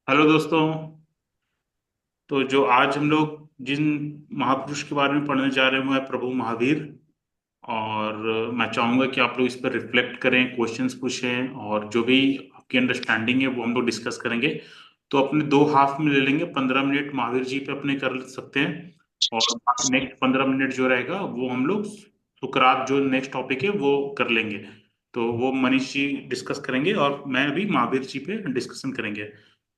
Hello दोस्तों। तो जो आज हम लोग जिन महापुरुष के बारे में पढ़ने जा रहे हैं वो है प्रभु महावीर। और मैं चाहूंगा कि आप लोग इस पर रिफ्लेक्ट करें, क्वेश्चंस पूछें, और जो भी आपकी अंडरस्टैंडिंग है वो हम लोग डिस्कस करेंगे। तो अपने दो हाफ में ले लेंगे, 15 मिनट महावीर जी पे अपने कर सकते हैं। और नेक्स्ट 15 मिनट जो रहेगा वो हम लोग सुकरात, जो नेक्स्ट टॉपिक है वो कर लेंगे। तो वो मनीष जी डिस्कस करेंगे और मैं भी महावीर जी पे डिस्कशन करेंगे।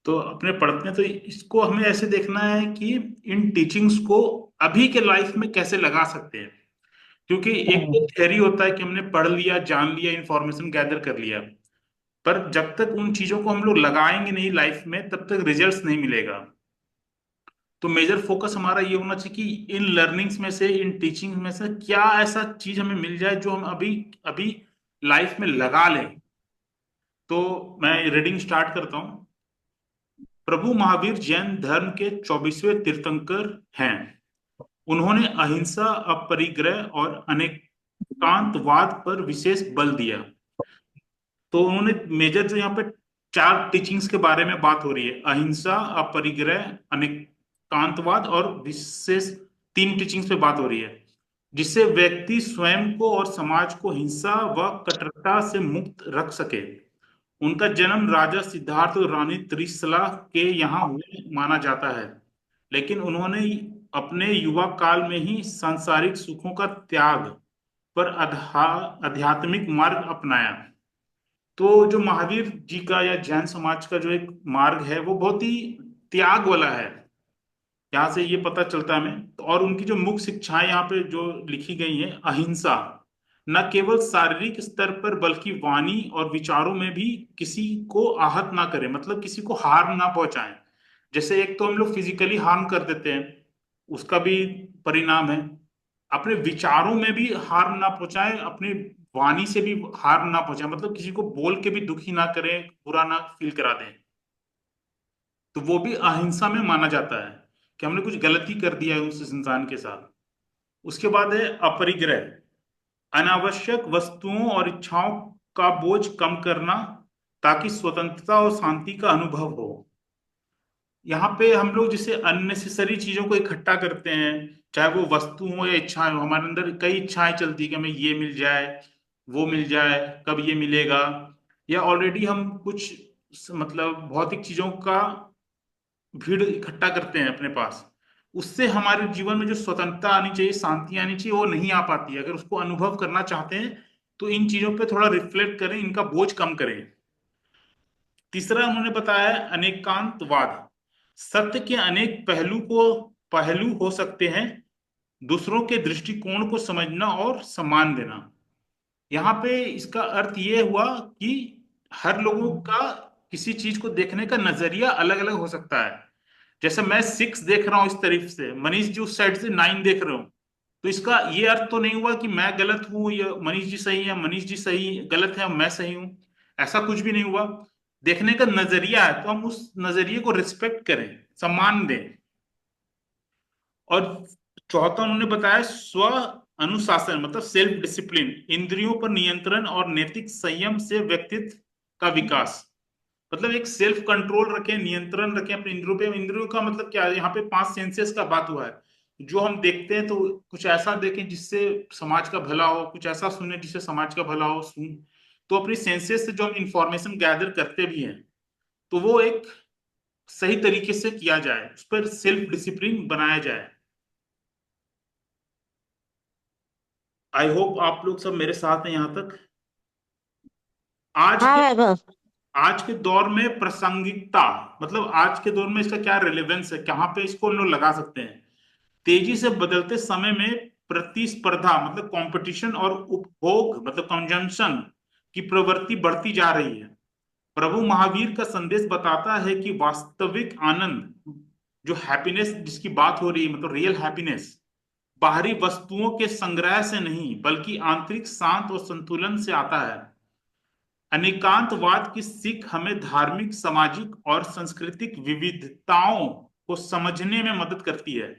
तो अपने पढ़ते हैं, तो इसको हमें ऐसे देखना है कि इन टीचिंग्स को अभी के लाइफ में कैसे लगा सकते हैं। क्योंकि एक तो थ्योरी होता है कि हमने पढ़ लिया, जान लिया, इंफॉर्मेशन गैदर कर लिया, पर जब तक उन चीजों को हम लोग लगाएंगे नहीं लाइफ में तब तक रिजल्ट्स नहीं मिलेगा। तो मेजर फोकस हमारा ये होना चाहिए कि इन लर्निंग्स में से, इन टीचिंग में से क्या ऐसा चीज हमें मिल जाए जो हम अभी अभी लाइफ में लगा लें। तो मैं रीडिंग स्टार्ट करता हूँ। प्रभु महावीर जैन धर्म के 24वें तीर्थंकर हैं। उन्होंने अहिंसा, अपरिग्रह और अनेकांतवाद पर विशेष बल दिया। तो उन्होंने मेजर जो यहाँ पे चार टीचिंग्स के बारे में बात हो रही है, अहिंसा, अपरिग्रह, अनेकांतवाद और विशेष, तीन टीचिंग्स पे बात हो रही है, जिससे व्यक्ति स्वयं को और समाज को हिंसा व कट्टरता से मुक्त रख सके। उनका जन्म राजा सिद्धार्थ और रानी त्रिशला के यहाँ हुए माना जाता है, लेकिन उन्होंने अपने युवा काल में ही सांसारिक सुखों का त्याग पर आध्यात्मिक मार्ग अपनाया। तो जो महावीर जी का या जैन समाज का जो एक मार्ग है वो बहुत ही त्याग वाला है। यहाँ से ये पता चलता है हमें। और उनकी जो मुख्य शिक्षाएं यहाँ पे जो लिखी गई हैं, अहिंसा, न केवल शारीरिक स्तर पर बल्कि वाणी और विचारों में भी किसी को आहत ना करें, मतलब किसी को हार्म ना पहुंचाएं। जैसे एक तो हम लोग फिजिकली हार्म कर देते हैं, उसका भी परिणाम है। अपने विचारों में भी हार्म ना पहुंचाएं, अपनी वाणी से भी हार्म ना पहुंचाएं, मतलब किसी को बोल के भी दुखी ना करें, बुरा ना फील करा दें। तो वो भी अहिंसा में माना जाता है कि हमने कुछ गलती कर दिया है उस इंसान के साथ। उसके बाद है अपरिग्रह, अनावश्यक वस्तुओं और इच्छाओं का बोझ कम करना ताकि स्वतंत्रता और शांति का अनुभव हो। यहाँ पे हम लोग जैसे अननेसेसरी चीजों को इकट्ठा करते हैं, चाहे वो वस्तु हो या इच्छाएं हो। हमारे अंदर कई इच्छाएं चलती है कि हमें ये मिल जाए, वो मिल जाए, कब ये मिलेगा। या ऑलरेडी हम कुछ मतलब भौतिक चीजों का भीड़ इकट्ठा करते हैं अपने पास। उससे हमारे जीवन में जो स्वतंत्रता आनी चाहिए, शांति आनी चाहिए, वो नहीं आ पाती है। अगर उसको अनुभव करना चाहते हैं तो इन चीजों पे थोड़ा रिफ्लेक्ट करें, इनका बोझ कम करें। तीसरा उन्होंने बताया है अनेकांतवाद। सत्य के अनेक पहलू हो सकते हैं, दूसरों के दृष्टिकोण को समझना और सम्मान देना। यहाँ पे इसका अर्थ ये हुआ कि हर लोगों का किसी चीज को देखने का नजरिया अलग अलग हो सकता है। जैसे मैं 6 देख रहा हूं इस तरफ से, मनीष जी उस साइड से 9 देख रहे हो। तो इसका ये अर्थ तो नहीं हुआ कि मैं गलत हूं या मनीष जी सही है, मनीष जी सही गलत है, मैं सही हूं। ऐसा कुछ भी नहीं हुआ। देखने का नजरिया है तो हम उस नजरिए को रिस्पेक्ट करें, सम्मान दें। और चौथा उन्होंने बताया स्व अनुशासन, मतलब सेल्फ डिसिप्लिन, इंद्रियों पर नियंत्रण और नैतिक संयम से व्यक्तित्व का विकास। मतलब एक सेल्फ कंट्रोल रखें, नियंत्रण रखें अपने इंद्रियों पे। इंद्रियों का मतलब क्या है, यहाँ पे 5 सेंसेस का बात हुआ है। जो हम देखते हैं तो कुछ ऐसा देखें जिससे समाज का भला हो, कुछ ऐसा सुने जिससे समाज का भला हो। सुन, तो अपनी सेंसेस से जो हम इंफॉर्मेशन गैदर करते भी हैं तो वो एक सही तरीके से किया जाए, उस पर सेल्फ डिसिप्लिन बनाया जाए। आई होप आप लोग सब मेरे साथ हैं यहाँ तक। आज हाँ के वैभव। आज के दौर में प्रासंगिकता, मतलब आज के दौर में इसका क्या रिलेवेंस है, कहाँ पे इसको हम लोग लगा सकते हैं। तेजी से बदलते समय में प्रतिस्पर्धा, मतलब कंपटीशन, और उपभोग, मतलब कंजम्पशन की प्रवृत्ति बढ़ती जा रही है। प्रभु महावीर का संदेश बताता है कि वास्तविक आनंद, जो हैप्पीनेस जिसकी बात हो रही है, मतलब रियल हैप्पीनेस, बाहरी वस्तुओं के संग्रह से नहीं बल्कि आंतरिक शांत और संतुलन से आता है। अनेकांतवाद की सीख हमें धार्मिक, सामाजिक और सांस्कृतिक विविधताओं को समझने में मदद करती है।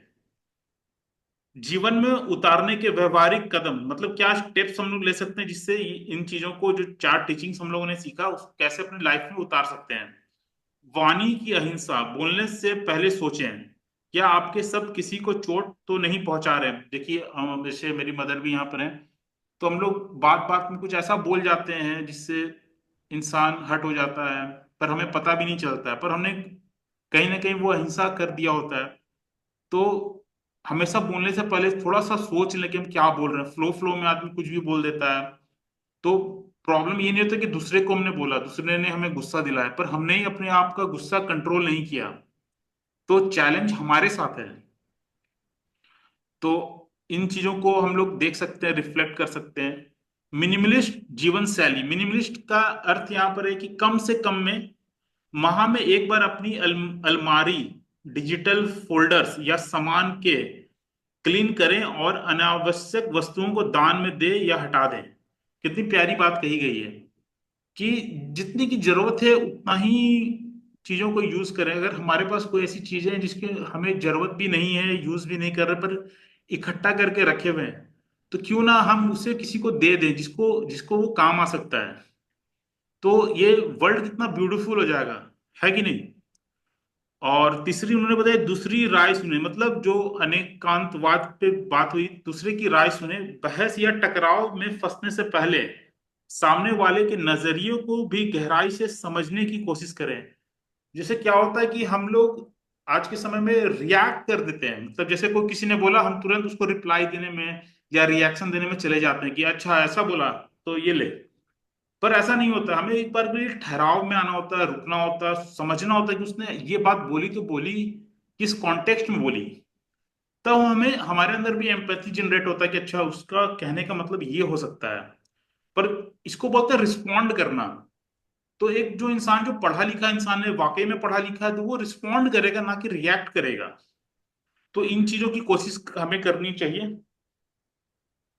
जीवन में उतारने के व्यवहारिक कदम, मतलब क्या स्टेप्स हम लोग ले सकते हैं जिससे इन चीजों को, जो चार टीचिंग्स हम लोगों ने सीखा, उसको कैसे अपनी लाइफ में उतार सकते हैं। वाणी की अहिंसा, बोलने से पहले सोचें क्या आपके सब किसी को चोट तो नहीं पहुंचा रहे। देखिए जैसे मेरी मदर भी यहाँ पर है, तो हम लोग बात बात में कुछ ऐसा बोल जाते हैं जिससे इंसान हर्ट हो जाता है, पर हमें पता भी नहीं चलता है, पर हमने कहीं ना कहीं वो अहिंसा कर दिया होता है। तो हमेशा बोलने से पहले थोड़ा सा सोच लें कि हम क्या बोल रहे हैं। फ्लो फ्लो में आदमी कुछ भी बोल देता है। तो प्रॉब्लम ये नहीं होता कि दूसरे को हमने बोला, दूसरे ने हमें गुस्सा दिलाया, पर हमने ही अपने आप का गुस्सा कंट्रोल नहीं किया। तो चैलेंज हमारे साथ है। तो इन चीजों को हम लोग देख सकते हैं, रिफ्लेक्ट कर सकते हैं। मिनिमलिस्ट जीवन शैली, मिनिमलिस्ट का अर्थ यहाँ पर है कि कम से कम में, माह में एक बार अपनी अलमारी, डिजिटल फोल्डर्स या सामान के क्लीन करें और अनावश्यक वस्तुओं को दान में दे या हटा दें। कितनी प्यारी बात कही गई है कि जितनी की जरूरत है उतना ही चीजों को यूज करें। अगर हमारे पास कोई ऐसी चीजें हैं जिसकी हमें जरूरत भी नहीं है, यूज भी नहीं कर रहे, पर इकट्ठा करके रखे हुए हैं, तो क्यों ना हम उसे किसी को दे दें जिसको जिसको वो काम आ सकता है। तो ये वर्ल्ड कितना ब्यूटीफुल हो जाएगा, है कि नहीं। और तीसरी उन्होंने बताया दूसरी राय सुने, मतलब जो अनेकांतवाद पे बात हुई, दूसरे की राय सुने, बहस या टकराव में फंसने से पहले सामने वाले के नजरिए को भी गहराई से समझने की कोशिश करें। जैसे क्या होता है कि हम लोग आज के समय में रिएक्ट कर देते हैं, मतलब जैसे कोई किसी ने बोला, हम तुरंत उसको रिप्लाई देने में या रिएक्शन देने में चले जाते हैं कि अच्छा ऐसा बोला तो ये ले। पर ऐसा नहीं होता, हमें एक बार के लिए ठहराव में आना होता है, रुकना होता है, समझना होता है कि उसने ये बात बोली तो बोली किस कॉन्टेक्स्ट में बोली। तब हमें हमारे अंदर भी एम्पैथी जनरेट होता है कि अच्छा उसका कहने का मतलब ये हो सकता है। पर इसको बोलते हैं रिस्पॉन्ड करना। तो एक जो इंसान, जो पढ़ा लिखा इंसान है, वाकई में पढ़ा लिखा है, तो वो रिस्पॉन्ड करेगा ना कि रिएक्ट करेगा। तो इन चीजों की कोशिश हमें करनी चाहिए।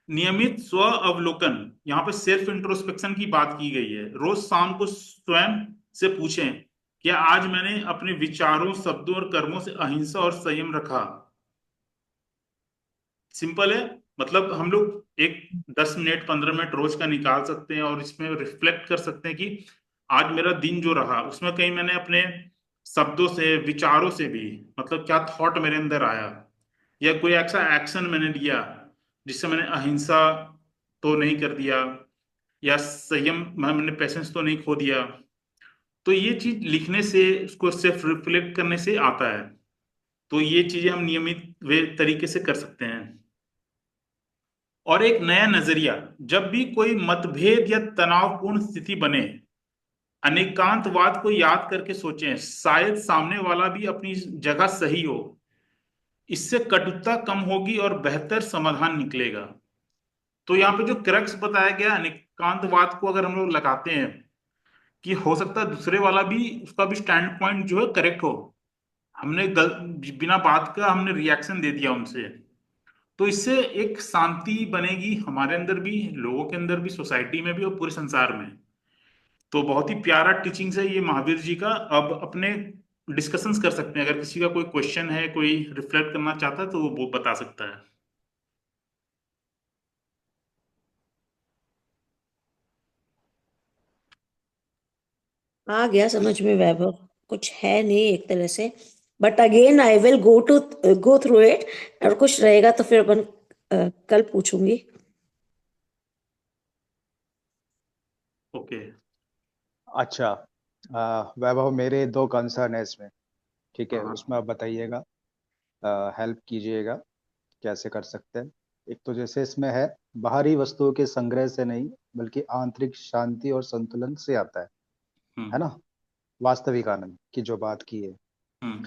नियमित स्व अवलोकन, यहाँ पे सेल्फ इंट्रोस्पेक्शन की बात की गई है। रोज शाम को स्वयं से पूछें क्या आज मैंने अपने विचारों, शब्दों और कर्मों से अहिंसा और संयम रखा। सिंपल है। मतलब हम लोग एक 10 मिनट 15 मिनट रोज का निकाल सकते हैं और इसमें रिफ्लेक्ट कर सकते हैं कि आज मेरा दिन जो रहा उसमें कहीं मैंने अपने शब्दों से, विचारों से भी, मतलब क्या थॉट मेरे अंदर आया, या कोई ऐसा एक्शन मैंने लिया जिससे मैंने अहिंसा तो नहीं कर दिया, या संयम, मैंने पेशेंस तो नहीं खो दिया। तो ये चीज लिखने से, उसको सेल्फ रिफ्लेक्ट करने से आता है। तो ये चीजें हम नियमित वे तरीके से कर सकते हैं। और एक नया नजरिया, जब भी कोई मतभेद या तनावपूर्ण स्थिति बने, अनेकांतवाद को याद करके सोचें शायद सामने वाला भी अपनी जगह सही हो। इससे कटुता कम होगी और बेहतर समाधान निकलेगा। तो यहाँ पे जो क्रक्स बताया गया अनेकांतवाद को अगर हम लोग लगाते हैं कि हो सकता है दूसरे वाला भी, उसका भी स्टैंड पॉइंट जो है करेक्ट हो, हमने बिना बात का हमने रिएक्शन दे दिया उनसे, तो इससे एक शांति बनेगी हमारे अंदर भी, लोगों के अंदर भी, सोसाइटी में भी और पूरे संसार में। तो बहुत ही प्यारा टीचिंग्स है ये महावीर जी का। अब अपने डिस्कशंस कर सकते हैं, अगर किसी का कोई क्वेश्चन है, कोई रिफ्लेक्ट करना चाहता है तो वो बता सकता है। आ गया समझ में वैभव। कुछ है नहीं एक तरह से, but again I will go through it. और कुछ रहेगा तो फिर अपन कल पूछूंगी। ओके। अच्छा, वैभव मेरे दो कंसर्न है इसमें। ठीक है, हाँ। उसमें आप बताइएगा, हेल्प कीजिएगा, कैसे कर सकते हैं। एक तो जैसे इसमें है, बाहरी वस्तुओं के संग्रह से नहीं बल्कि आंतरिक शांति और संतुलन से आता है हम्म। ना, वास्तविक आनंद की जो बात की है। हम्म।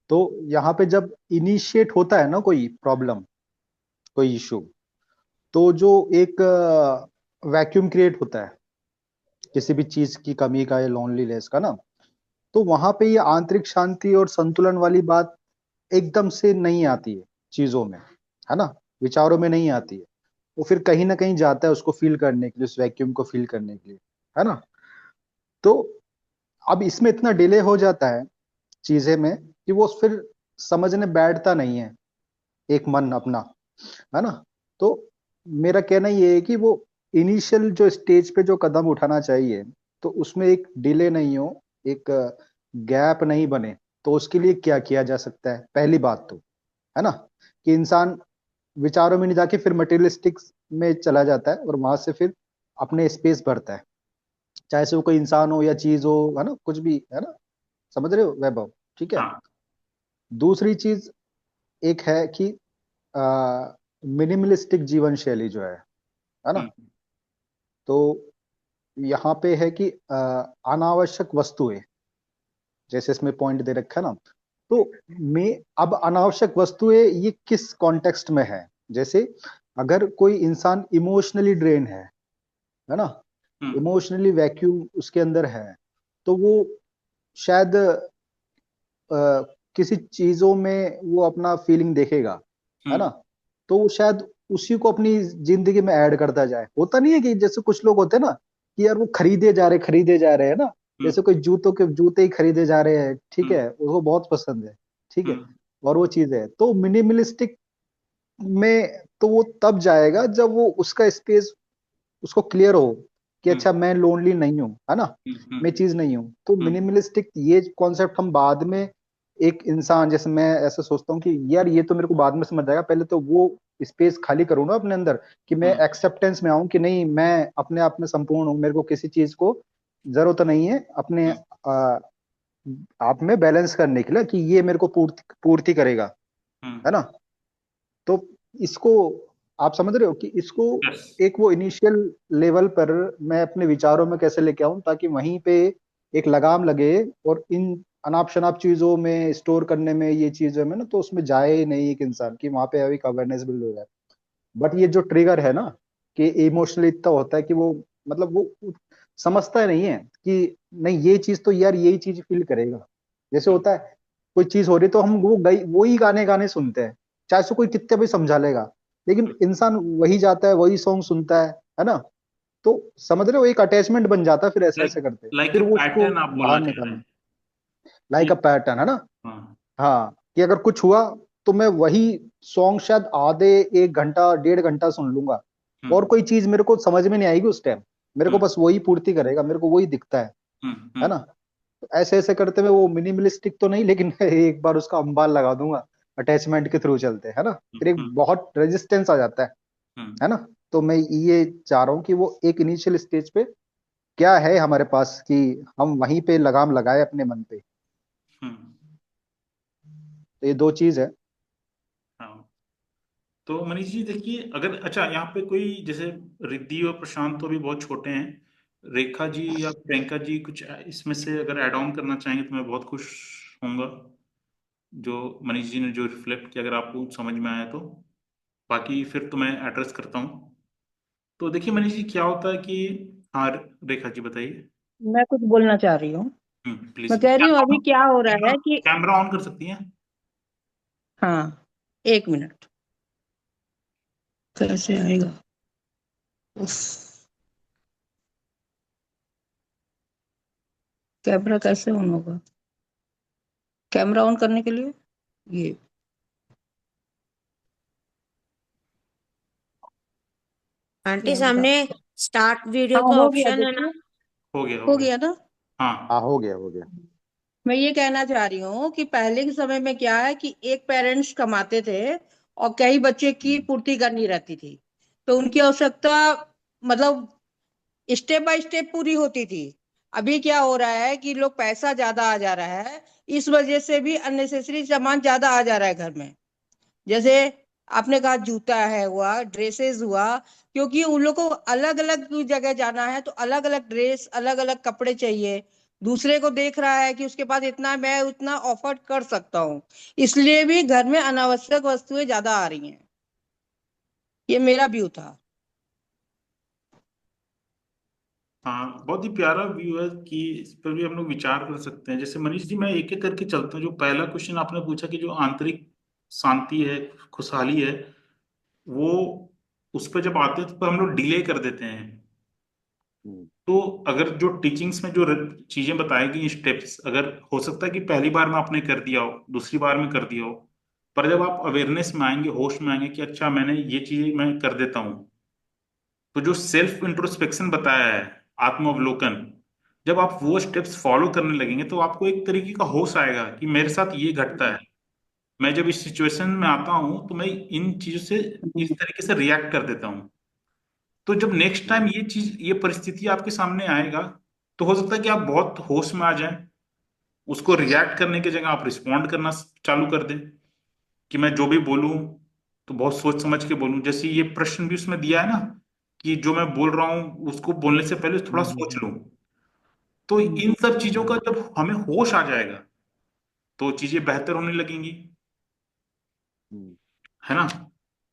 तो यहाँ पे जब इनिशिएट होता है ना कोई प्रॉब्लम, कोई इशू, तो जो एक वैक्यूम क्रिएट होता है किसी भी चीज की कमी का या लोनलीनेस का ना, तो वहां पे ये आंतरिक शांति और संतुलन वाली बात एकदम से नहीं आती है चीजों में, है ना, विचारों में नहीं आती है। वो फिर कहीं ना कहीं जाता है उसको फील करने के लिए, उस वैक्यूम को फील करने के लिए, है ना। तो अब इसमें इतना डिले हो जाता है चीजें में कि वो फिर समझने बैठता नहीं है एक मन अपना, है ना। तो मेरा कहना ये है कि वो इनिशियल जो स्टेज पे जो कदम उठाना चाहिए, तो उसमें एक डिले नहीं हो, एक गैप नहीं बने, तो उसके लिए क्या किया जा सकता है? पहली बात तो, है ना, कि इंसान विचारों में नहीं जाके फिर मटेरियलिस्टिक में चला जाता है और वहां से फिर अपने स्पेस भरता है, चाहे से वो कोई इंसान हो या चीज हो, है ना, कुछ भी, है ना, समझ रहे हो वैभव? ठीक है। हाँ। दूसरी चीज एक है कि मिनिमलिस्टिक जीवन शैली जो है ना, हम्म। तो यहाँ पे है कि अनावश्यक वस्तुएं, जैसे इसमें पॉइंट दे रखा है ना, तो मैं अब अनावश्यक वस्तुएं ये किस कॉन्टेक्स्ट में है? जैसे अगर कोई इंसान इमोशनली ड्रेन है ना, हम्म। इमोशनली वैक्यूम उसके अंदर है, तो वो शायद किसी चीजों में वो अपना फीलिंग देखेगा, है ना, हम्म। तो वो शायद उसी को अपनी जिंदगी में ऐड करता जाए। होता नहीं है कि जैसे कुछ लोग होते हैं ना, कि यार वो खरीदे जा रहे हैं ना, हम्म। जैसे कोई जूतों के जूते ही खरीदे जा रहे हैं, ठीक हम्म। है, उसको बहुत पसंद है, ठीक है, हम्म। और वो चीज है, तो मिनिमलिस्टिक में तो वो तब जाएगा जब वो उसका स्पेस उसको क्लियर हो कि हम्म। अच्छा मैं लोनली नहीं हूँ, है ना, हम्म। मैं चीज नहीं हूँ। तो हम्म। मिनिमलिस्टिक ये कॉन्सेप्ट हम बाद में, एक इंसान जैसे मैं ऐसा सोचता हूँ कि यार ये तो मेरे को बाद में समझ आएगा, पहले तो वो स्पेस खाली करूँ ना अपने अंदर, कि मैं हम्म। एक्सेप्टेंस में आऊं कि नहीं, मैं अपने आप में संपूर्ण हूँ, मेरे को किसी चीज को जरूरत नहीं है अपने हम्म। आप में बैलेंस करने के लिए, कि ये मेरे को पूर्ति पूर्ति करेगा, है हम्म। ना। तो इसको आप समझ रहे हो कि इसको यस। एक वो इनिशियल लेवल पर मैं अपने विचारों में कैसे लेके आऊं, ताकि वहीं पे एक लगाम लगे, और इन अनाप शनाप चीजों में स्टोर करने में, ये चीजों में ना, तो उसमें जाए ही नहीं एक इंसान, की वहां पे एक अवेयरनेस बिल्ड हो जाए। बट ये जो ट्रिगर है ना, कि इमोशनली इतना होता है कि वो, मतलब वो समझता ही नहीं है कि नहीं, ये चीज तो यार यही चीज फील करेगा। जैसे होता है कोई चीज हो रही तो हम वो गई वही गाने गाने सुनते हैं, चाहे उसको कोई कितने भी समझा लेगा, लेकिन इंसान वही जाता है, वही सॉन्ग सुनता है ना। तो समझ रहे हो, एक अटैचमेंट बन जाता है फिर ऐसे लाइक ऐसे करते, लाइक फिर ए वो उसको पैटर्न आप बाहर बोलना चाह रहे निकालना, हैं लाइक कि। अ पैटर्न, है ना। हाँ। हाँ, कि अगर कुछ हुआ तो मैं वही सॉन्ग शायद आधे, 1 घंटा 1.5 घंटा सुन लूंगा, और हम्म। कोई चीज मेरे को समझ में नहीं आएगी उस टाइम, मेरे को हम्म। बस वही पूर्ति करेगा, मेरे को वही दिखता हम्म। है हम्म। ना। तो ऐसे ऐसे करते हुए वो मिनिमलिस्टिक तो नहीं, लेकिन एक बार उसका अंबाल लगा दूंगा, अटैचमेंट के थ्रू चलते, है ना, फिर एक हम्म। बहुत रेजिस्टेंस आ जाता है हम्म। ना। तो मैं ये चाह रहा हूँ कि वो एक इनिशियल स्टेज पे क्या है हमारे पास, कि हम वहीं पे लगाम लगाए अपने मन पे। हम्म। तो ये दो चीज है। हाँ। तो मनीष जी देखिए, अगर अच्छा यहाँ पे कोई जैसे रिद्धि और प्रशांत तो अभी बहुत छोटे हैं, रेखा जी या प्रियंका जी कुछ इसमें से अगर ऐड ऑन करना चाहेंगे तो मैं बहुत खुश होऊंगा। जो मनीष जी ने जो रिफ्लेक्ट किया, अगर आपको समझ में आया तो। बाकी फिर तो मैं एड्रेस करता हूँ। तो देखिए मनीष जी, क्या होता है कि। हाँ। रेखा जी बताइए। मैं कुछ बोलना चाह रही हूँ। प्लीज। मैं कह रही हूँ अभी क्या हो रहा कैमरा है कि, कैमरा ऑन कर सकती हैं। हाँ, 1 मिनट, कैसे आएगा? उफ, कैमरा कैसे ऑन होगा? कैमरा ऑन करने के लिए ये, आंटी कैमरा, सामने स्टार्ट वीडियो हाँ का हो गया, ऑप्शन है ना? देखो, हो गया, हो हो गया। गया ना। हाँ। हाँ, हो गया हो गया। मैं ये कहना चाह रही हूँ कि पहले के समय में क्या है कि एक पेरेंट्स कमाते थे और कई बच्चे की पूर्ति करनी रहती थी, तो उनकी आवश्यकता मतलब स्टेप बाय स्टेप पूरी होती थी। अभी क्या हो रहा है कि लोग पैसा ज्यादा आ जा रहा है, इस वजह से भी अननेसेसरी सामान ज्यादा आ जा रहा है घर में। जैसे आपने कहा जूता है हुआ, ड्रेसेस हुआ, क्योंकि उन लोग को अलग अलग जगह जाना है तो अलग अलग ड्रेस, अलग अलग कपड़े चाहिए। दूसरे को देख रहा है कि उसके पास इतना, मैं उतना ऑफर कर सकता हूँ, इसलिए भी घर में अनावश्यक वस्तुएं ज्यादा आ रही हैं। ये मेरा व्यू था। हाँ, बहुत ही प्यारा व्यू है कि इस पर भी हम लोग विचार कर सकते हैं। जैसे मनीष जी, मैं एक एक करके चलता हूँ। जो पहला क्वेश्चन आपने पूछा कि जो आंतरिक शांति है, खुशहाली है, वो उस पर जब आते हैं तो हम लोग डिले कर देते हैं। हम्म, तो अगर जो टीचिंग्स में जो चीजें बताई गई, स्टेप्स, अगर हो सकता है कि पहली बार में आपने कर दिया हो, दूसरी बार में कर दिया हो, पर जब आप अवेयरनेस में आएंगे, होश में आएंगे कि अच्छा मैंने ये चीजें मैं कर देता हूँ, तो जो सेल्फ इंट्रोस्पेक्शन बताया है, आत्मावलोकन, जब आप वो स्टेप्स फॉलो करने लगेंगे तो आपको एक तरीके का होश आएगा कि मेरे साथ ये घटता है। मैं जब इस सिचुएशन में आता हूँ तो मैं इन चीजों से इस तरीके से रिएक्ट कर देता हूँ। तो जब नेक्स्ट टाइम ये परिस्थिति आपके सामने आएगा, तो हो सकता है कि आप बहुत होश में आ जाएं। उसको रिएक्ट करने की जगह आप रिस्पॉन्ड करना चालू कर दें कि मैं जो भी बोलूं तो बहुत सोच समझ के बोलूं। जैसे ये प्रश्न भी उसमें दिया है ना, कि जो मैं बोल रहा हूँ उसको बोलने से पहले थोड़ा सोच लूं। तो इन सब चीजों का जब हमें होश आ जाएगा तो चीजें बेहतर होने लगेंगी, है ना।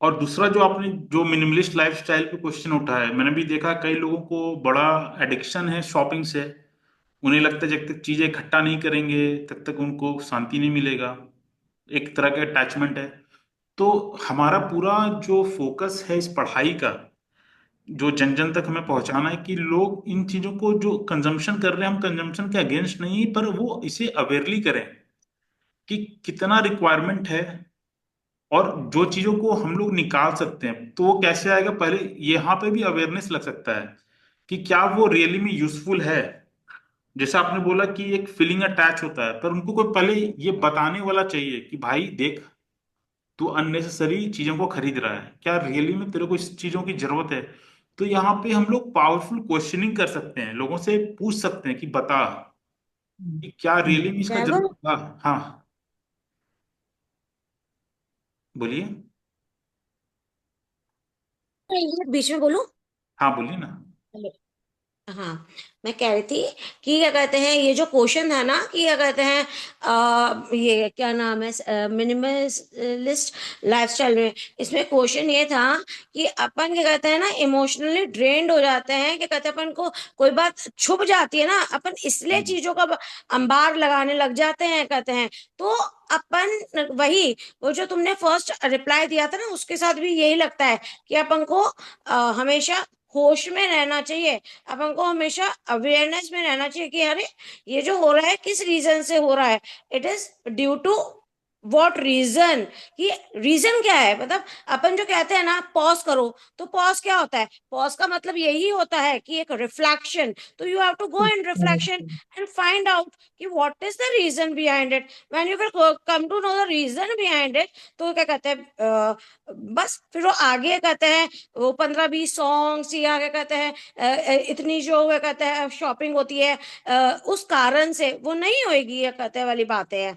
और दूसरा जो आपने जो मिनिमलिस्ट लाइफस्टाइल पे क्वेश्चन उठाया है, मैंने भी देखा कई लोगों को बड़ा एडिक्शन है शॉपिंग से। उन्हें लगता है जब तक चीजें इकट्ठा नहीं करेंगे तब तक उनको शांति नहीं मिलेगा। एक तरह का अटैचमेंट है। तो हमारा पूरा जो फोकस है इस पढ़ाई का, जो जन जन तक हमें पहुंचाना है कि लोग इन चीजों को जो कंजम्पशन कर रहे हैं, हम कंजम्पशन के अगेंस्ट नहीं, पर वो इसे अवेयरली करें कि कितना रिक्वायरमेंट है। और जो चीजों को हम लोग निकाल सकते हैं तो वो कैसे आएगा, पहले यहाँ पे भी अवेयरनेस लग सकता है कि क्या वो रियली में यूजफुल है। जैसे आपने बोला कि एक फीलिंग अटैच होता है, पर उनको कोई पहले ये बताने वाला चाहिए कि भाई देख, तू अननेसेसरी चीजों को खरीद रहा है, क्या रियली में तेरे को इस चीजों की जरूरत है। तो यहाँ पे हम लोग पावरफुल क्वेश्चनिंग कर सकते हैं, लोगों से पूछ सकते हैं कि बता कि क्या रियली में इसका वैभव, जरूरत था। हाँ, बोलिए। मैं ये बीच में बोलूं? हाँ, बोलिए ना। हाँ, मैं कह रही थी कि क्या कहते हैं, ये जो क्वेश्चन था ना कि क्या कहते हैं, ये क्या नाम है, मिनिमलिस्ट लाइफस्टाइल में, इसमें क्वेश्चन ये था कि अपन क्या कहते हैं ना, इमोशनली ड्रेन्ड हो जाते हैं। क्या कहते हैं, अपन को कोई बात छुप जाती है ना, अपन इसलिए चीजों का अंबार लगाने लग जाते हैं कहते हैं। तो अपन वही, वो जो तुमने फर्स्ट रिप्लाई दिया था ना, उसके साथ भी यही लगता है कि अपन को हमेशा होश में रहना चाहिए। अपन को हमेशा अवेयरनेस में रहना चाहिए कि अरे, ये जो हो रहा है किस रीजन से हो रहा है, it is due to what reason. कि रीजन क्या है, मतलब अपन जो कहते हैं ना पॉज करो, तो पॉज क्या होता है? पॉज का मतलब यही होता है कि एक रिफ्लेक्शन। तो you have to go in reflection and find out कि what is the reason behind it. When you will come to know the reason behind it, तो क्या कहते हैं, बस फिर वो आगे कहते हैं, वो 15-20 सॉन्ग्स या क्या कहते हैं, इतनी जो क्या कहते हैं शॉपिंग होती है, उस कारण से वो नहीं होएगी, ये कहते हैं वाली बातें हैं।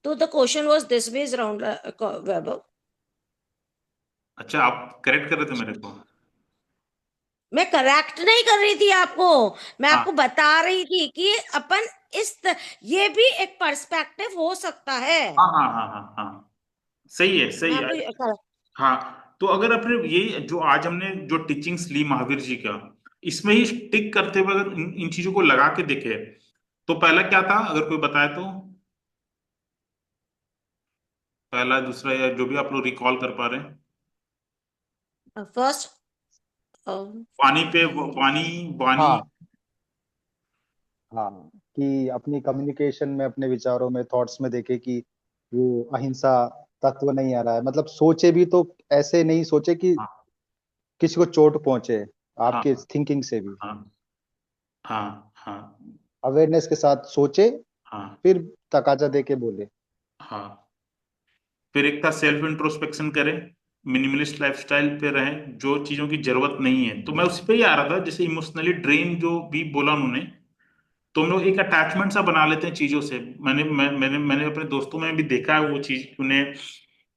तो the question was this way round, Vaibhav. अच्छा, आप करेक्ट कर रहे थे मेरे को। मैं करेक्ट नहीं कर रही थी आपको, मैं हाँ, आपको बता रही थी कि अपन ये भी एक पर्सपेक्टिव हो सकता है। हाँ, हाँ, हाँ, हाँ, हाँ, सही है, मैं सही है। आपको हाँ, तो अगर अपने ये जो आज हमने जो टीचिंग्स ली महावीर जी का, इसमें ही स्टिक करते हुए अगर इन चीजों को लगा के देखे, तो पहला क्या था अगर कोई बताए तो। पहला, दूसरा, या जो भी आप लोग रिकॉल कर पा रहे हैं। फर्स्ट, वाणी पे वाणी, वाणी। हाँ, हाँ, कि अपनी कम्युनिकेशन में, अपने विचारों में, थॉट्स में देखे कि वो अहिंसा तत्व नहीं आ रहा है। मतलब सोचे भी तो ऐसे नहीं सोचे कि हाँ, किसी को चोट पहुंचे, हाँ, आपके थिंकिंग से भी हाँ, हाँ, हाँ, अवेयरनेस के साथ सोचे, हाँ, फिर तकाजा दे के बोले। हाँ। फिर एक था सेल्फ इंट्रोस्पेक्शन करें, मिनिमलिस्ट लाइफस्टाइल पे रहें, जो चीजों की जरूरत नहीं है। तो मैं उस पे ही आ रहा था, जैसे इमोशनली ड्रेन जो भी बोला उन्होंने, तो हम लोग एक अटैचमेंट सा बना लेते हैं चीजों से। मैंने अपने दोस्तों में भी देखा है वो चीज, उन्हें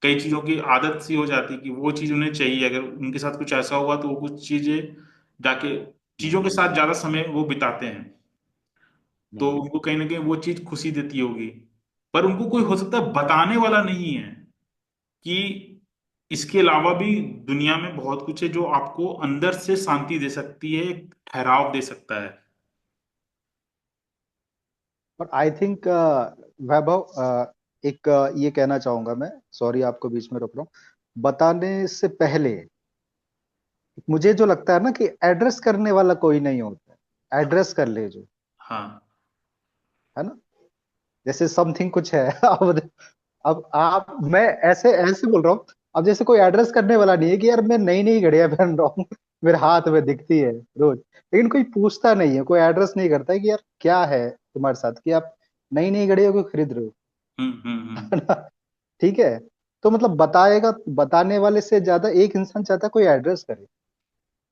कई चीजों की आदत सी हो जाती है कि वो चीज उन्हें चाहिए। अगर उनके साथ कुछ ऐसा हुआ तो वो कुछ चीजें जाके चीजों के साथ ज्यादा समय वो बिताते हैं। तो हम्म। उनको कहीं ना कहीं वो चीज खुशी देती होगी, पर उनको कोई हो सकता है बताने वाला नहीं है कि इसके अलावा भी दुनिया में बहुत कुछ है जो आपको अंदर से शांति दे सकती है, एक ठहराव दे सकता है। पर आई थिंक वैभव, एक ये कहना चाहूंगा मैं, सॉरी आपको बीच में रोक रहा हूँ। बताने से पहले मुझे जो लगता है ना कि एड्रेस करने वाला कोई नहीं होता, एड्रेस कर ले जो, हाँ, है ना। जैसे समथिंग कुछ है अब आप, मैं ऐसे ऐसे बोल रहा हूँ। अब जैसे कोई एड्रेस करने वाला नहीं है कि यार मैं नई नई घड़ियां पहन रहा हूँ मेरे हाथ में दिखती है रोज, लेकिन कोई पूछता नहीं है, कोई एड्रेस नहीं करता है कि यार क्या है तुम्हारे साथ, कि आप नई नई घड़ियों को खरीद रहे हो। है हम्म। ना? ठीक है। तो मतलब बताएगा, बताने वाले से ज्यादा एक इंसान चाहता है कोई एड्रेस करे।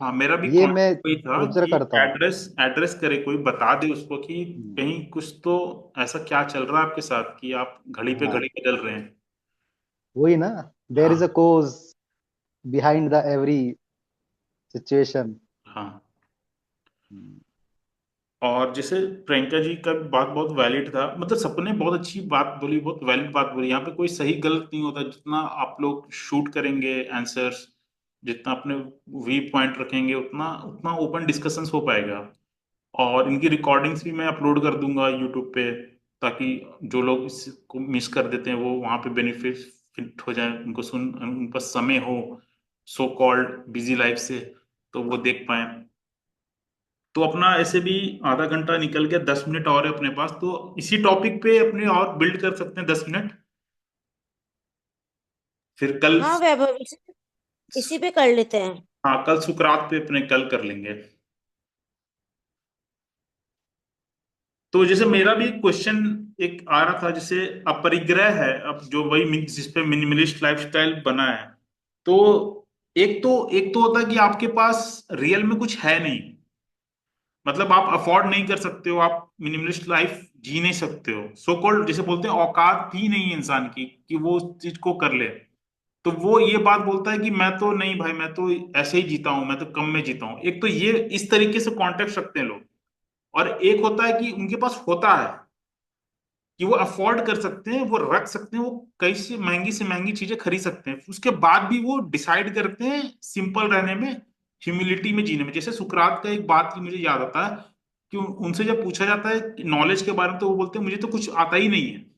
हाँ, मेरा भी ये मैं कॉन्सेप्ट वही था ऑब्जर्व कि करता हूँ। एड्रेस एड्रेस करे, कोई बता दे उसको कि हम्म, कहीं कुछ तो ऐसा क्या चल रहा है आपके साथ कि आप घड़ी पे हाँ घड़ी बदल रहे हैं। वही ना, देर इज अ हाँ। कोज बिहाइंड द एवरी सिचुएशन। हाँ। और जैसे प्रियंका जी का भी बात बहुत वैलिड था, मतलब सबने बहुत अच्छी बात बोली, बहुत वैलिड बात बोली। यहाँ पे कोई सही गलत नहीं होता, जितना आप लोग शूट करेंगे आंसर्स, जितना अपने वी पॉइंट रखेंगे, उतना उतना ओपन डिस्कशंस हो पाएगा। और इनकी रिकॉर्डिंग्स भी मैं अपलोड कर दूंगा यूट्यूब पे, ताकि जो लोग इसको मिस कर देते हैं वो वहाँ पे बेनिफिट हो जाए, उनको उन पर समय हो, सो कॉल्ड बिजी लाइफ से, तो वो देख पाए। तो अपना ऐसे भी आधा घंटा निकल गया, 10 मिनट और है अपने पास, तो इसी टॉपिक पे अपने और बिल्ड कर सकते हैं 10 मिनट। फिर कल, हाँ वैभव, इसी पे कर लेते हैं। हाँ कल सुकरात पे अपने कल कर लेंगे। तो जैसे मेरा भी क्वेश्चन एक आ रहा था, जैसे अपरिग्रह है अब जो वही जिस पे मिनिमलिस्ट लाइफस्टाइल बना है, तो एक तो होता है कि आपके पास रियल में कुछ है नहीं, मतलब आप अफोर्ड नहीं कर सकते हो, आप मिनिमलिस्ट लाइफ जी नहीं सकते हो, सो कॉल्ड जिसे बोलते हैं औकात ही नहीं है इंसान की कि वो उस चीज को कर ले। तो वो ये बात बोलता है कि मैं तो नहीं भाई, मैं तो ऐसे ही जीता हूं, मैं तो कम में जीता हूं। एक तो ये इस तरीके से कॉन्टेक्ट रखते हैं लोग। और एक होता है कि उनके पास होता है, कि वो अफोर्ड कर सकते हैं, वो रख सकते हैं, वो कई से महंगी चीजें खरीद सकते हैं, उसके बाद भी वो डिसाइड करते हैं सिंपल रहने में, ह्यूमिलिटी में जीने में। जैसे सुकरात का एक बात की मुझे याद आता है कि उनसे जब पूछा जाता है नॉलेज के बारे में, तो वो बोलते हैं मुझे तो कुछ आता ही नहीं है।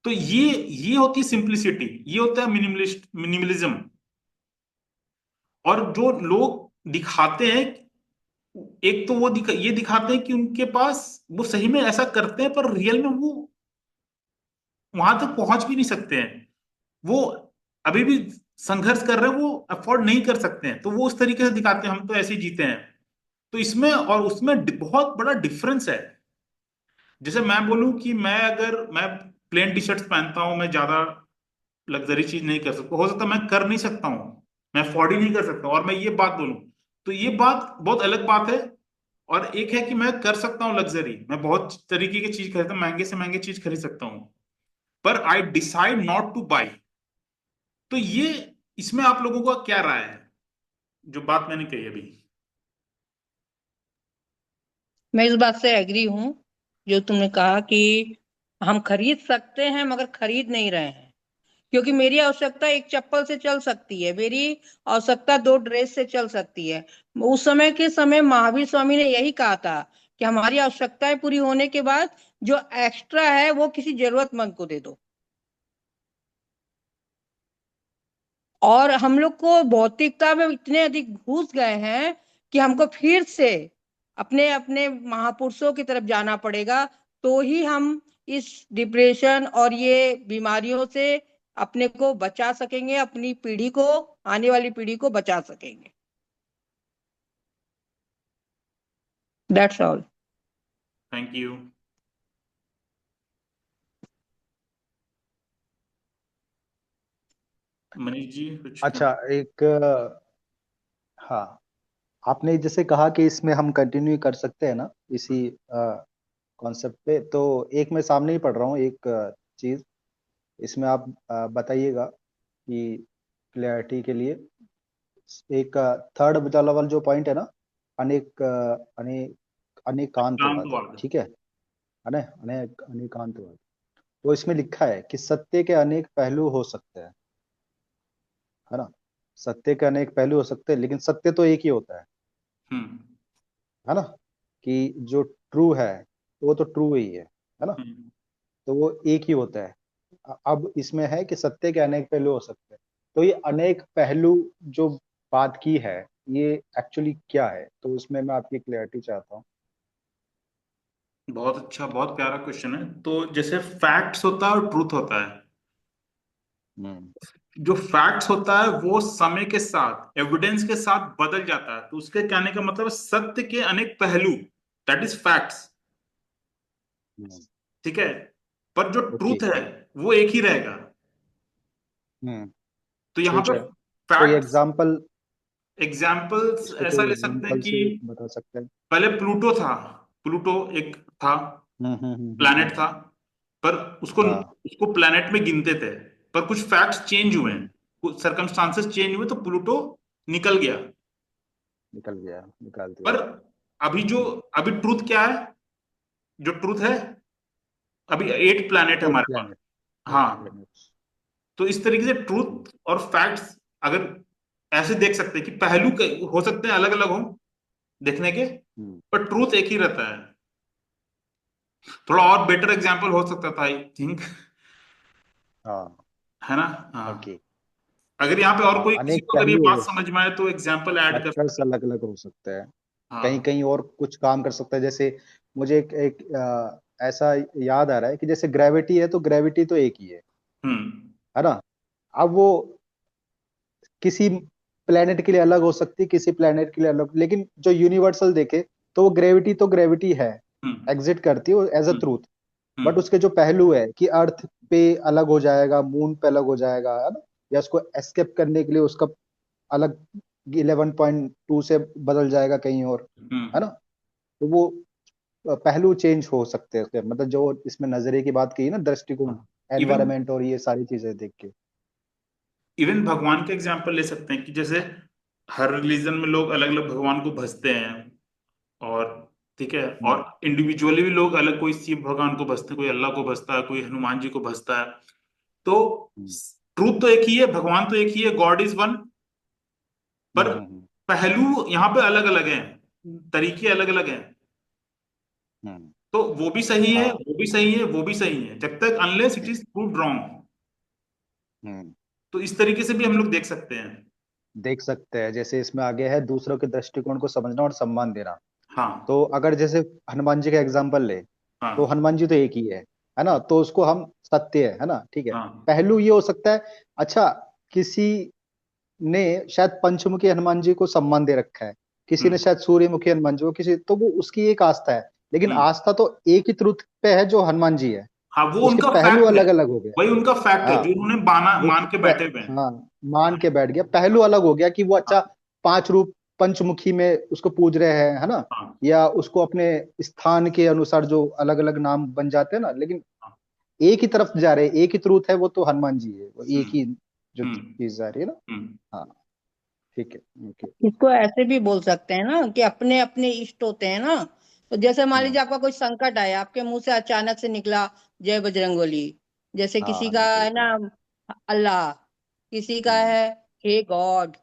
तो ये होती है सिंप्लिसिटी, ये होता है मिनिमलिज्म। और जो लोग दिखाते हैं, एक तो वो ये दिखाते हैं कि उनके पास वो सही में ऐसा करते हैं, पर रियल में वो वहां तक पहुंच भी नहीं सकते हैं, वो अभी भी संघर्ष कर रहे हैं, वो अफोर्ड नहीं कर सकते हैं, तो वो उस तरीके से दिखाते हैं हम तो ऐसे ही जीते हैं। तो इसमें और उसमें बहुत बड़ा डिफरेंस है। जैसे मैं बोलूं कि मैं प्लेन टी शर्ट्स पहनता हूं, मैं ज्यादा लग्जरी चीज नहीं कर सकता, हो सकता मैं कर नहीं सकता हूं, मैं अफोर्ड ही नहीं कर सकता, और मैं ये बात बोलूं, तो ये बात बहुत अलग बात है। और एक है कि मैं कर सकता हूँ लग्जरी, मैं बहुत तरीके की चीज खरीदता हूँ, महंगे से महंगे चीज खरीद सकता हूँ, पर I decide not two by. तो ये, इसमें आप लोगों का क्या राय है, जो बात मैंने कही अभी? मैं इस बात से एग्री हूँ, जो तुमने कहा कि हम खरीद सकते हैं मगर खरीद नहीं रहे हैं। क्योंकि मेरी आवश्यकता एक चप्पल से चल सकती है, मेरी आवश्यकता दो ड्रेस से चल सकती है। उस समय के समय महावीर स्वामी ने यही कहा था कि हमारी आवश्यकताएं पूरी होने के बाद जो एक्स्ट्रा है वो किसी जरूरतमंद को दे दो। और हम लोग को भौतिकता में इतने अधिक घुस गए हैं कि हमको फिर से अपने अपने महापुरुषों की तरफ जाना पड़ेगा, तो ही हम इस डिप्रेशन और ये बीमारियों से अपने को बचा सकेंगे, अपनी पीढ़ी को, आने वाली पीढ़ी को बचा सकेंगे। That's all. Thank you. Manish ji कुछ अच्छा, एक हाँ, आपने जैसे कहा कि इसमें हम कंटिन्यू कर सकते हैं ना, इसी कॉन्सेप्ट पे, तो एक मैं सामने ही पढ़ रहा हूँ एक चीज, इसमें आप बताइएगा कि क्लैरिटी के लिए, एक थर्ड वाला वाला जो पॉइंट है ना, अनेक अनेकांतवाद, क्रांतवाद। ठीक है ना, अनेकांतवाद। तो इसमें लिखा है कि सत्य के अनेक पहलू हो सकते हैं, है ना, सत्य के अनेक पहलू हो सकते हैं, लेकिन सत्य तो एक ही होता हम्म। है ना, कि जो ट्रू है वो तो ट्रू ही है ना, हम्म। तो वो एक ही होता है। अब इसमें है कि सत्य के अनेक पहलू हो सकते हैं, तो ये अनेक पहलू जो बात की है, ये एक्चुअली क्या है, तो उसमें मैं आपकी क्लैरिटी चाहता हूँ। बहुत अच्छा, बहुत प्यारा क्वेश्चन है। तो जैसे फैक्ट्स होता है और ट्रूथ होता है, जो फैक्ट्स होता है वो समय के साथ एविडेंस के साथ बदल जाता है, तो उसके कहने का मतलब है सत्य के अनेक पहलू, दैट इज फैक्ट्स। ठीक है, पर जो ओके। ट्रूथ है वो एक ही रहेगा। तो यहाँ ठीक पे है, कोई फैक्ट्स एग्जाम्पल, एग्जाम्पल्स इसके ऐसा कोई ले सकते हैं एग्जाम्पल कि से बता सकते हैं? पहले प्लूटो था, प्लूटो एक था, प्लैनेट था, पर उसको हाँ, उसको प्लैनेट में गिनते थे, पर कुछ फैक्ट्स चेंज हुए, कुछ सर्कमस्टांसेस चेंज हुए, तो प्लूटो निकल गया। निकल गया, निकाल दिया। पर अभी ट्रूथ क्या है, जो ट्रूथ है, अभी 8 प्लैनेट है एट हमारे पास। प्लैनेट, एट हाँ, प्लैनेट्स। तो इस तरीके से ट्रूथ और फैक्ट्स अगर ऐसे देख सकते हैं कि हो सकते हैं अलग अलग हो देखने के, पर ट्रूथ एक ही रहता है। थोड़ा और बेटर एग्जांपल हो सकता था, आई थिंक, हाँ, है ना? हाँ, ओके। अगर यहाँ पे और हाँ, कोई किसी अनेक को अगर ये पहलू बात हो, समझ में आए तो एग्जांपल ऐड कर फैक्टर्स सकते हैं। अलग अलग हो सकते हैं। कहीं हाँ। कहीं और कुछ काम कर सकता है, जैसे मुझे ऐसा याद आ रहा है कि जैसे ग्रेविटी है, तो ग्रेविटी तो एक ही हम्म। है ना? अब वो किसी प्लेनेट के लिए अलग हो सकती है, किसी प्लेनेट के लिए अलग, लेकिन जो यूनिवर्सल देखे तो ग्रेविटी है, हम्म। एग्जिट करती है as a hmm. Truth. But hmm. उसके जो पहलू है कि अर्थ पे अलग हो जाएगा, मून पे अलग हो जाएगा, है ना, या उसको एस्केप करने के लिए उसका अलग 11.2 से बदल जाएगा कहीं और, है हम्म। ना? तो वो पहलू चेंज हो सकते हैं उसके, मतलब जो इसमें नजरिए की बात की ना, दृष्टिकोण, इवन एनवायरमेंट और ये सारी चीजें देख के। इवन भगवान के एग्जांपल ले सकते हैं कि जैसे हर रिलीजन में लोग अलग अलग भगवान को भजते हैं, और ठीक है, और हम्म, इंडिविजुअली भी लोग अलग, कोई शिव भगवान को भजते हैं, कोई अल्लाह को भजता है, कोई हनुमान जी को भजता है। तो हम्म, ट्रूथ तो एक ही है, भगवान तो एक ही है, गॉड इज वन, पर हम्म, पहलू यहाँ पे अलग अलग हैं, तरीके अलग अलग हैं। हम्म, तो वो भी सही है, हाँ, वो भी सही है, वो भी सही है, जब तक unless it is proved wrong. Hmm, तो इस तरीके से भी हम लोग देख सकते हैं। देख सकते हैं। जैसे इसमें आगे है दूसरों के दृष्टिकोण को समझना और सम्मान देना। हाँ। तो अगर जैसे हनुमान जी का एग्जाम्पल ले, तो हाँ। हनुमान जी तो एक ही है ना? तो उसको हम सत्य है ना, ठीक है। हाँ। पहलू ये हो सकता है, अच्छा, किसी ने शायद पंचमुखी हनुमान जी को सम्मान दे रखा है, किसी ने हम्म। शायद सूर्यमुखी हनुमान जी को, किसी, तो वो उसकी एक आस्था है, लेकिन हम्म। आस्था तो एक ही ट्रुथ पे है जो हनुमान जी है। हाँ, वो उसके उनका पहलू फैक्ट है, अलग अलग हो गए। वही उनका फैक्ट है हाँ, जो उन्होंने माना, वो मान के बैठे हुए हैं। हाँ, मान के बैठ गया, पहलू अलग हो गया कि वो अच्छा, हाँ। 5 रूप पंचमुखी में उसको पूज रहे हैं, है ना? हाँ। या उसको अपने स्थान के अनुसार जो अलग अलग नाम बन जाते हैं ना, लेकिन हाँ। एक ही तरफ जा रहे हैं, एक ही ट्रूथ है, वो तो हनुमान जी है, वो एक हम्म। ही जो हम्म। चीज जा रही है ना। हम्म। हाँ, ठीक है, ओके। इसको ऐसे भी बोल सकते हैं ना कि अपने अपने इष्ट होते हैं ना। तो जैसे मान हम्म, लीजिए आपका कोई संकट आया, आपके मुंह से अचानक से निकला जय बजरंगबली, जैसे किसी हाँ, का निकल है गया। ना अल्लाह, किसी का हम्म, है हे गॉड,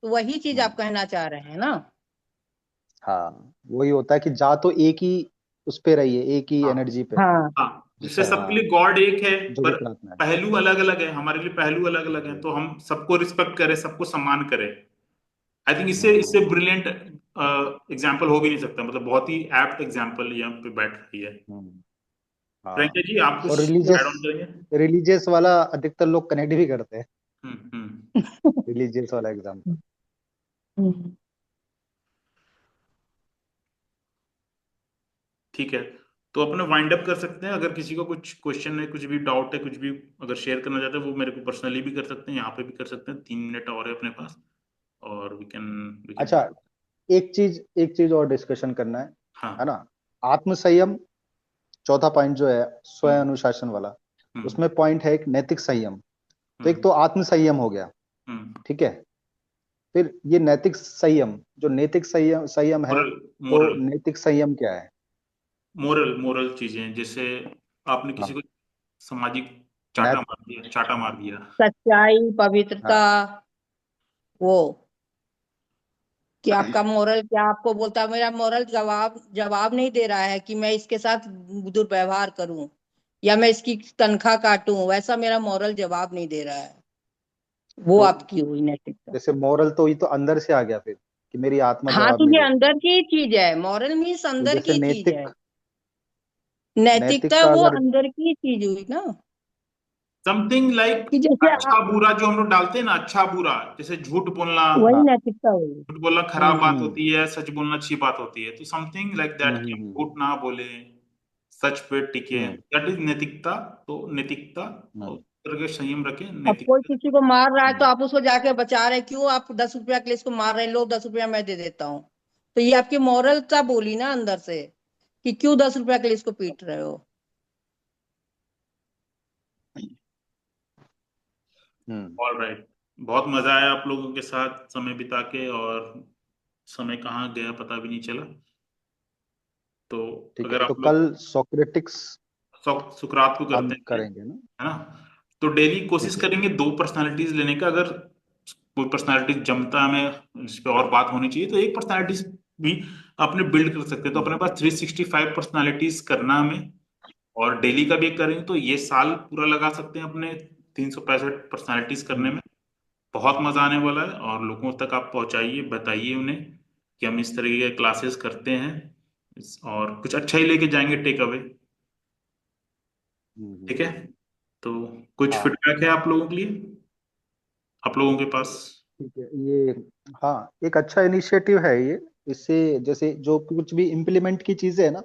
तो वही चीज हम्म, आप कहना चाह रहे हैं ना। हाँ, वही होता है कि जा तो एक ही उस पे रहिए, एक ही हाँ। एनर्जी पे, हाँ। हाँ, जैसे जिसका, सबके हाँ, लिए गॉड एक है, जो भी पर प्रार्थना है। पहलू अलग अलग है, हमारे लिए पहलू अलग अलग है, जी। तो हम सबको रिस्पेक्ट करें, सबको सम्मान करें। आई थिंक इससे हम्म, इससे ब्रिलियंट एग्जाम्पल हो भी नहीं सकता, मतलब बहुत ही एप्ट एग्जाम्पल यहाँ पे बैठ रही है। हम्म, हाँ। प्रियंका जी, आप और कुछ रिलीजियस, ऐड ऑन करेंगे? रिलीजियस वाला अधिकतर लोग कनेक्ट भी करते हैं, हम्म। हम्म। रिलीजियस वाला एग्जाम्पल। हम्म। ठीक है, तो अपने वाइंड अप कर सकते हैं। अगर किसी को कुछ क्वेश्चन है, कुछ भी डाउट है, कुछ भी अगर शेयर करना चाहते हैं, वो मेरे को पर्सनली भी कर सकते हैं, यहाँ पे भी कर सकते हैं। 3 मिनट और है अपने पास, और वी कैन। अच्छा, एक चीज और डिस्कशन करना है हाँ। ना? आत्म संयम, चौथा पॉइंट जो है स्वयं हम्म। अनुशासन वाला, हम्म। उसमें पॉइंट है एक नैतिक संयम। तो एक हम्म। तो आत्म संयम हो गया, हम्म। ठीक है। फिर ये नैतिक संयम, जो नैतिक संयम संयम है, मोरल। तो मोरल। नैतिक संयम क्या है? मोरल मोरल चीजें, जैसे आपने किसी हाँ, को सामाजिक नैत चाटा मार दिया। सच्चाई, पवित्रता, हाँ, वो कि आपका मोरल क्या आपको बोलता है, मेरा मोरल जवाब जवाब नहीं दे रहा है कि मैं इसके साथ दुर्व्यवहार करूं या मैं इसकी तनख्वाह काटूं, वैसा मेरा मोरल जवाब नहीं दे रहा है, वो तो आपकी हुई नैतिकता। जैसे मॉरल तो ये तो अंदर से आ गया फिर, कि मेरी आत्मा हाँ, जवाब तो नहीं ये दे रही। अंदर की चीज है, मॉरल मीन्स तो अंदर जैसे की चीज है। नैतिक, नैतिक नैतिकता का वो अगर, अंदर की चीज हुई ना। समथिंग लाइक कि जैसे अच्छा बुरा जो हम लोग डालते हैं ना, अच्छा बुरा, जैसे झूठ बोलना, वही हाँ। नैतिकता हुई। झूठ बोलना खराब बात हम्म। होती है, सच बोलना अच्छी बात होती है, तो समथिंग लाइक दैट कि हम हम्म। झूठ ना बोले, सच पे टिके, हम्म। दैट इज नैतिकता। तो नैतिकता और हम्म। उस तरह के संयम रखें, अब कोई नैतिकता। किसी को मार रहा है तो हम्म। आप उसको जाके बचा रहे हैं, क्यों आप 10 रुपया के लिए इसको मार रहे हैं, लो 10 रुपया मैं दे देता हूँ। तो ये आपकी मॉरलता बोली ना अंदर से, कि क्यों 10 रुपया के लिए इसको पीट रहे हो। हम्म। ऑल राइट, बहुत मजा आया आप लोगों के साथ समय बिता के, और समय कहाँ गया पता भी नहीं चला। तो ठीक अगर है, तो आप लोग कल सोक्रेटिक्स सुकरात को हम करते हैं, करेंगे ना। है ना, तो डेली कोशिश ठीक है। करेंगे दो पर्सनालिटीज लेने का। अगर कोई पर्सनालिटी जमता हमें, जिस पे और बात होनी चाहिए, तो एक पर्सनालिटीज भी अपने बिल्ड कर सकते हैं। तो अपने हम्म। पास 365 पर्सनालिटीज करना हमें, और डेली का भी करेंगे तो ये साल पूरा लगा सकते हैं अपने 365 पर्सनालिटीज करने हम्म। में। बहुत मजा आने वाला है, और लोगों तक आप पहुंचाइए, बताइए उन्हें कि हम इस तरीके के क्लासेस करते हैं, और कुछ अच्छा ही लेके जाएंगे टेक अवे। ठीक है, हम्म। तो कुछ हाँ। फीडबैक है आप लोगों के लिए, आप लोगों के पास? ठीक है ये, हाँ, एक अच्छा इनिशिएटिव है ये। इससे जैसे जो कुछ भी इम्प्लीमेंट की चीजें है ना,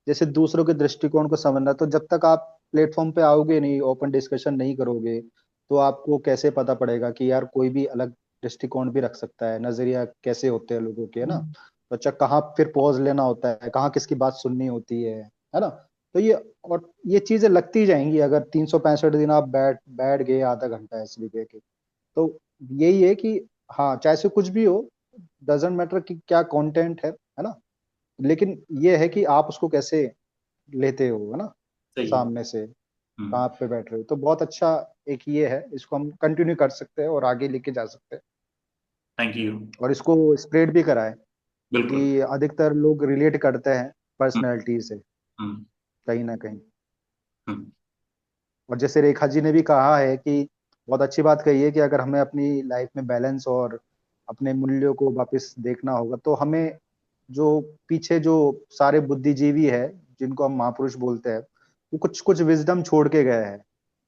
जैसे दूसरों के दृष्टिकोण को समझना, तो जब तक आप प्लेटफॉर्म पे आओगे नहीं, ओपन डिस्कशन नहीं करोगे, तो आपको कैसे पता पड़ेगा कि यार कोई भी अलग दृष्टिकोण भी रख सकता है, नजरिया कैसे होते हैं लोगों के, है ना। तो अच्छा, कहाँ फिर पॉज लेना होता है, कहाँ किसकी बात सुननी होती है ना। तो ये, और ये चीजें लगती जाएंगी अगर 365 दिन आप बैठ बैठ गए आधा घंटा एसबी के। तो यही है कि हाँ, चाहे से कुछ भी हो, डजेंट मैटर कि क्या कंटेंट है ना, लेकिन ये है कि आप उसको कैसे लेते हो, है ना, सही है। सामने से हम्म। कहाँ पे बैठ रहे हो। तो बहुत अच्छा एक ये है, इसको हम कंटिन्यू कर सकते हैं और आगे लेके जा सकते हैं, थैंक यू। और इसको स्प्रेड भी कराएं, बिल्कुल। कि अधिकतर लोग रिलेट करते हैं हम्म। पर्सनैलिटी से हम्म। कहीं ना कहीं। हम्म। और जैसे रेखा जी ने भी कहा है कि बहुत अच्छी बात कही है कि अगर हमें अपनी लाइफ में बैलेंस और अपने मूल्यों को वापस देखना होगा, तो हमें जो पीछे जो सारे बुद्धिजीवी है, जिनको हम महापुरुष बोलते हैं, वो कुछ कुछ विजडम छोड़ के गए हैं,